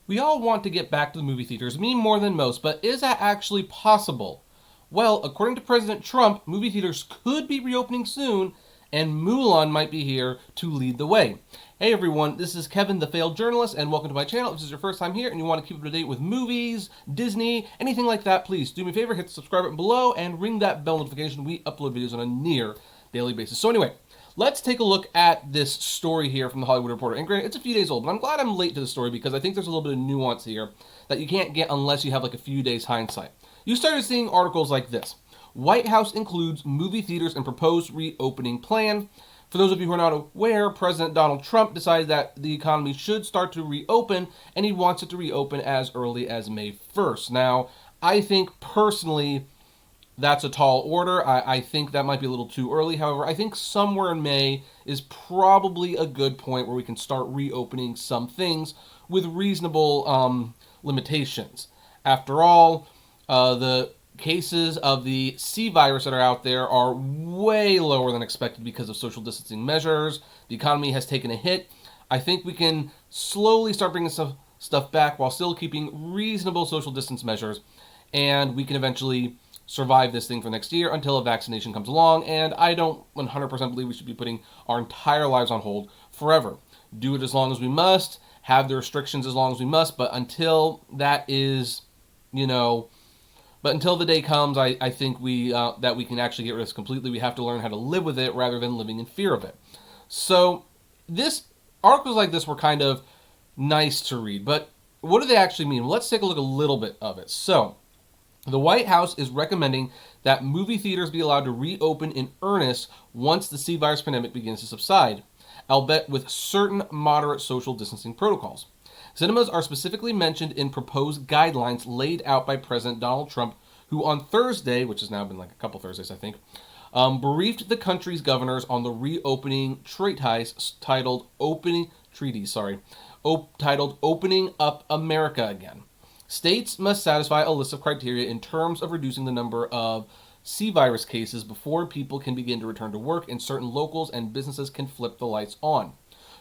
We all want to get back to the movie theaters, me more than most, but is that actually possible? Well, according to President Trump, movie theaters could be reopening soon, and Mulan might be here to lead the way. Hey everyone, this is Kevin, the failed journalist, and welcome to my channel. If this is your first time here and you want to keep up to date with movies, Disney, anything like that, please do me a favor, hit the subscribe button below and ring that bell notification. We upload videos on a near daily basis. So anyway, let's take a look at this story here from the Hollywood Reporter. And granted, it's a few days old, but I'm glad I'm late to the story because I think there's a little bit of nuance here that you can't get unless you have like a few days hindsight. You started seeing articles like this. White House includes movie theaters in proposed reopening plan. For those of you who are not aware, President Donald Trump decided that the economy should start to reopen, and he wants it to reopen as early as May 1st. Now, I think personally that's a tall order. I think that might be a little too early. However, I think somewhere in May is probably a good point where we can start reopening some things with reasonable limitations. After all, the cases of the C virus that are out there are way lower than expected because of social distancing measures. The economy has taken a hit. I think we can slowly start bringing some stuff back while still keeping reasonable social distance measures, and we can eventually survive this thing for next year until a vaccination comes along. And I don't 100% believe we should be putting our entire lives on hold forever. Do it as long as we must, have the restrictions as long as we must, but until that is, but until the day comes, I think that we can actually get rid of this completely. We have to learn how to live with it rather than living in fear of it. So articles like this were kind of nice to read, but what do they actually mean? Well, let's take a look at a little bit of it. So the White House is recommending that movie theaters be allowed to reopen in earnest once the C virus pandemic begins to subside, albeit with certain moderate social distancing protocols. Cinemas are specifically mentioned in proposed guidelines laid out by President Donald Trump, who on Thursday, which has now been like a couple Thursdays, I think, briefed the country's governors on the reopening treatise titled Opening Up America Again. States must satisfy a list of criteria in terms of reducing the number of C virus cases before people can begin to return to work, and certain locals and businesses can flip the lights on.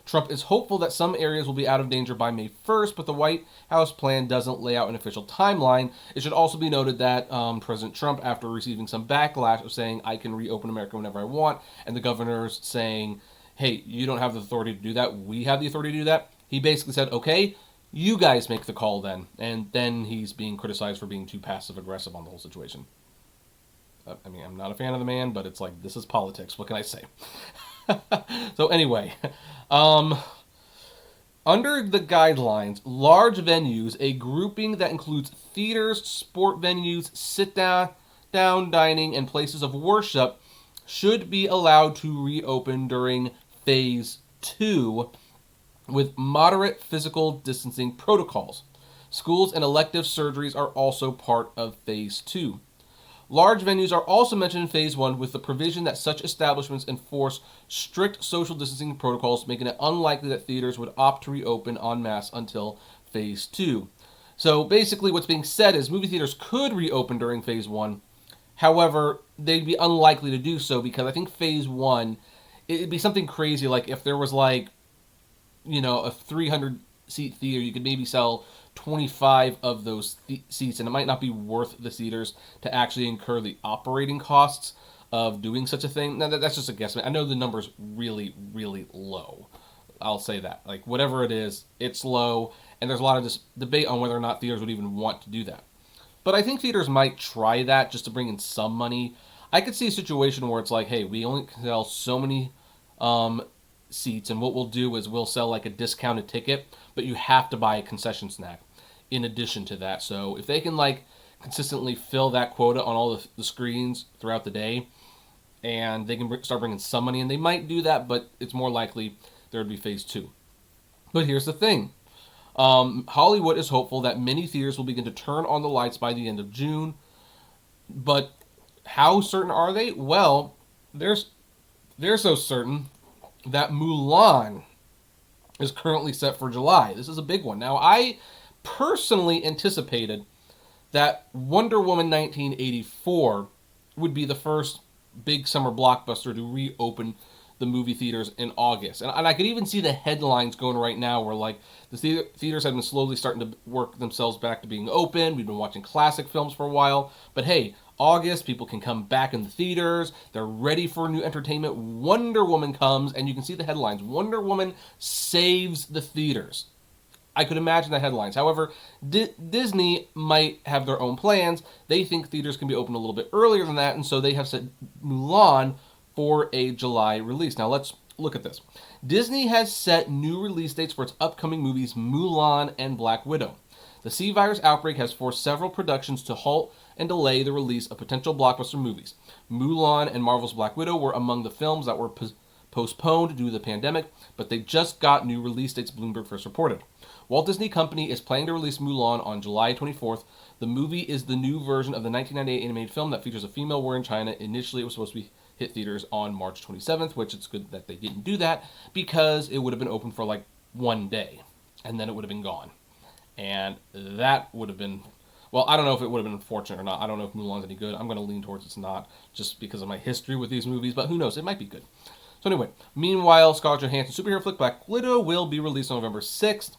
Trump is hopeful that some areas will be out of danger by May 1st, but the White House plan doesn't lay out an official timeline. It should also be noted that President Trump, after receiving some backlash of saying, I can reopen America whenever I want, and the governors saying, hey, you don't have the authority to do that, we have the authority to do that, he basically said, okay, you guys make the call then. And then he's being criticized for being too passive-aggressive on the whole situation. I mean, I'm not a fan of the man, but it's like, this is politics. What can I say? So anyway, under the guidelines, large venues, a grouping that includes theaters, sport venues, sit-down dining, and places of worship, should be allowed to reopen during Phase 2 with moderate physical distancing protocols. Schools and elective surgeries are also part of Phase 2. Large venues are also mentioned in Phase 1 with the provision that such establishments enforce strict social distancing protocols, making it unlikely that theaters would opt to reopen en masse until Phase 2. So basically what's being said is movie theaters could reopen during Phase 1. However, they'd be unlikely to do so because I think Phase 1, it'd be something crazy like if there was like, a 300-seat theater, you could maybe sell 25 of those seats, and it might not be worth the theaters to actually incur the operating costs of doing such a thing. Now, that's just a guesstimate. I know the number's really, really low. I'll say that. Like, whatever it is, it's low, and there's a lot of this debate on whether or not theaters would even want to do that. But I think theaters might try that just to bring in some money. I could see a situation where it's like, hey, we only can sell so many seats, and what we'll do is we'll sell like a discounted ticket, but you have to buy a concession snack in addition to that. So if they can like consistently fill that quota on all the screens throughout the day, and they can start bringing some money in, they might do that, but it's more likely there would be Phase 2. But here's the thing. Hollywood is hopeful that many theaters will begin to turn on the lights by the end of June. But how certain are they? Well, they're so certain that Mulan is currently set for July. This is a big one. Now, I personally anticipated that Wonder Woman 1984 would be the first big summer blockbuster to reopen the movie theaters in August. And I could even see the headlines going right now where, like, the theaters have been slowly starting to work themselves back to being open. We've been watching classic films for a while. But hey, August, people can come back in the theaters. They're ready for new entertainment. Wonder Woman comes, and you can see the headlines. Wonder Woman saves the theaters. I could imagine the headlines. However, Disney might have their own plans. They think theaters can be open a little bit earlier than that, and so they have set Mulan for a July release. Now let's look at this. Disney has set new release dates for its upcoming movies Mulan and Black Widow. The C virus outbreak has forced several productions to halt and delay the release of potential blockbuster movies. Mulan and Marvel's Black Widow were among the films that were postponed due to the pandemic, but they just got new release dates, Bloomberg first reported. Walt Disney Company is planning to release Mulan on July 24th. The movie is the new version of the 1998 animated film that features a female war in China. Initially, it was supposed to be hit theaters on March 27th, which it's good that they didn't do that because it would have been open for like one day, and then it would have been gone. And that would have been, well, I don't know if it would have been unfortunate or not. I don't know if Mulan's any good. I'm going to lean towards it's not, just because of my history with these movies, but who knows? It might be good. So anyway, meanwhile, Scarlett Johansson superhero flick Black Widow will be released on November 6th.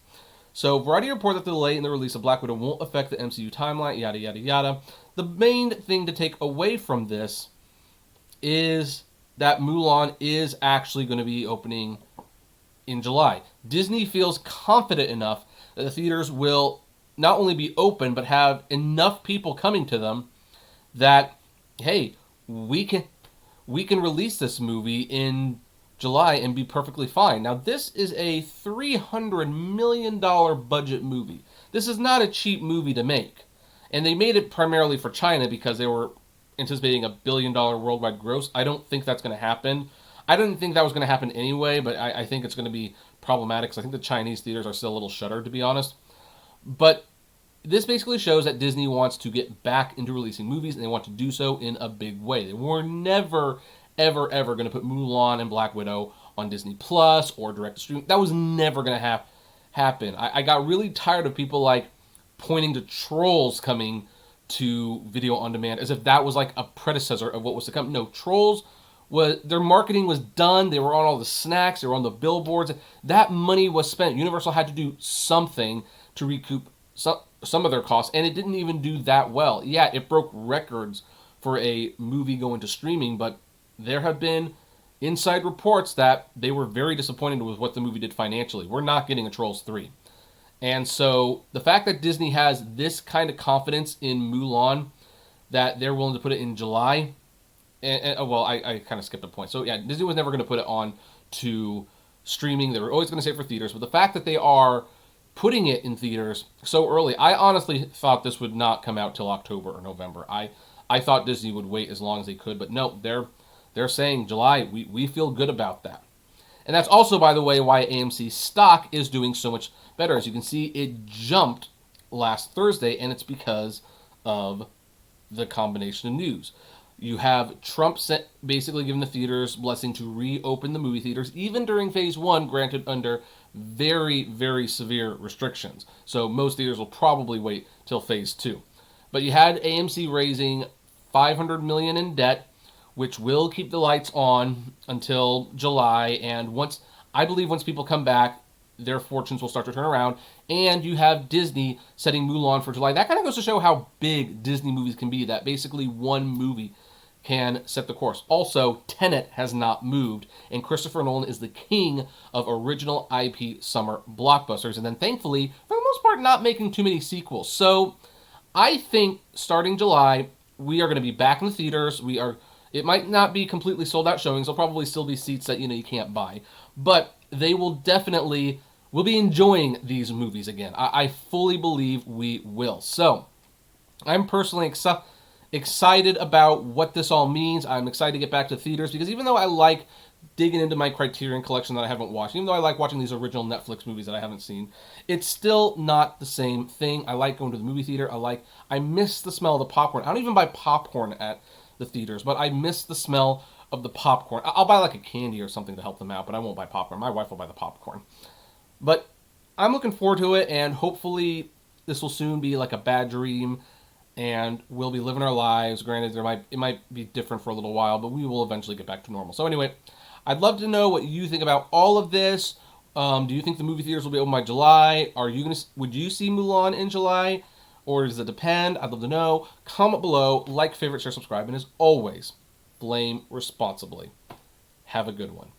So Variety report that the delay in the release of Black Widow won't affect the MCU timeline, yada, yada, yada. The main thing to take away from this is that Mulan is actually going to be opening in July. Disney feels confident enough that the theaters will not only be open, but have enough people coming to them that, hey, we can release this movie in July and be perfectly fine. Now, this is a $300 million budget movie. This is not a cheap movie to make. And they made it primarily for China because they were anticipating $1 billion worldwide gross. I don't think that's going to happen. I didn't think that was going to happen anyway, but I think it's going to be problematic because I think the Chinese theaters are still a little shuttered, to be honest. But this basically shows that Disney wants to get back into releasing movies, and they want to do so in a big way. They were never, ever, ever going to put Mulan and Black Widow on Disney Plus or direct to stream. That was never going to happen. I got really tired of people like pointing to Trolls coming to video on demand as if that was like a predecessor of what was to come. No, Trolls their marketing was done. They were on all the snacks. They were on the billboards. That money was spent. Universal had to do something to recoup some of their costs, and it didn't even do that well. Yeah, it broke records for a movie going to streaming, but there have been inside reports that they were very disappointed with what the movie did financially. We're not getting a Trolls 3. And so the fact that Disney has this kind of confidence in Mulan that they're willing to put it in July, I kind of skipped a point. So yeah, Disney was never going to put it on to streaming. They were always going to save it for theaters. But the fact that they are putting it in theaters so early, I honestly thought this would not come out till October or November. I thought Disney would wait as long as they could, but no, they're saying July. We feel good about that. And that's also, by the way, why AMC stock is doing so much better. As you can see, it jumped last Thursday, and it's because of the combination of news. You have Trump basically giving the theaters blessing to reopen the movie theaters, even during phase 1, granted under very, very severe restrictions. So most theaters will probably wait till phase 2. But you had AMC raising $500 million in debt, which will keep the lights on until July. And once people come back, their fortunes will start to turn around. And you have Disney setting Mulan for July. That kind of goes to show how big Disney movies can be, that basically one movie can set the course. Also, Tenet has not moved, and Christopher Nolan is the king of original IP summer blockbusters. And then thankfully, for the most part, not making too many sequels. So I think starting July, we are going to be back in the theaters. It might not be completely sold out showings. There'll probably still be seats that you can't buy. But they will definitely be enjoying these movies again. I fully believe we will. So I'm personally excited about what this all means. I'm excited to get back to theaters because even though I like digging into my Criterion collection that I haven't watched, even though I like watching these original Netflix movies that I haven't seen, it's still not the same thing. I like going to the movie theater. I miss the smell of the popcorn. I don't even buy popcorn at the theaters, but I miss the smell of the popcorn. I'll buy like a candy or something to help them out, but I won't buy popcorn. My wife will buy the popcorn. But I'm looking forward to it, and hopefully this will soon be like a bad dream, and we'll be living our lives. Granted, it might be different for a little while, but we will eventually get back to normal. So anyway, I'd love to know what you think about all of this. Do you think the movie theaters will be open by July? Would you see Mulan in July? Or does it depend? I'd love to know. Comment below, like, favorite, share, subscribe, and as always, blame responsibly. Have a good one.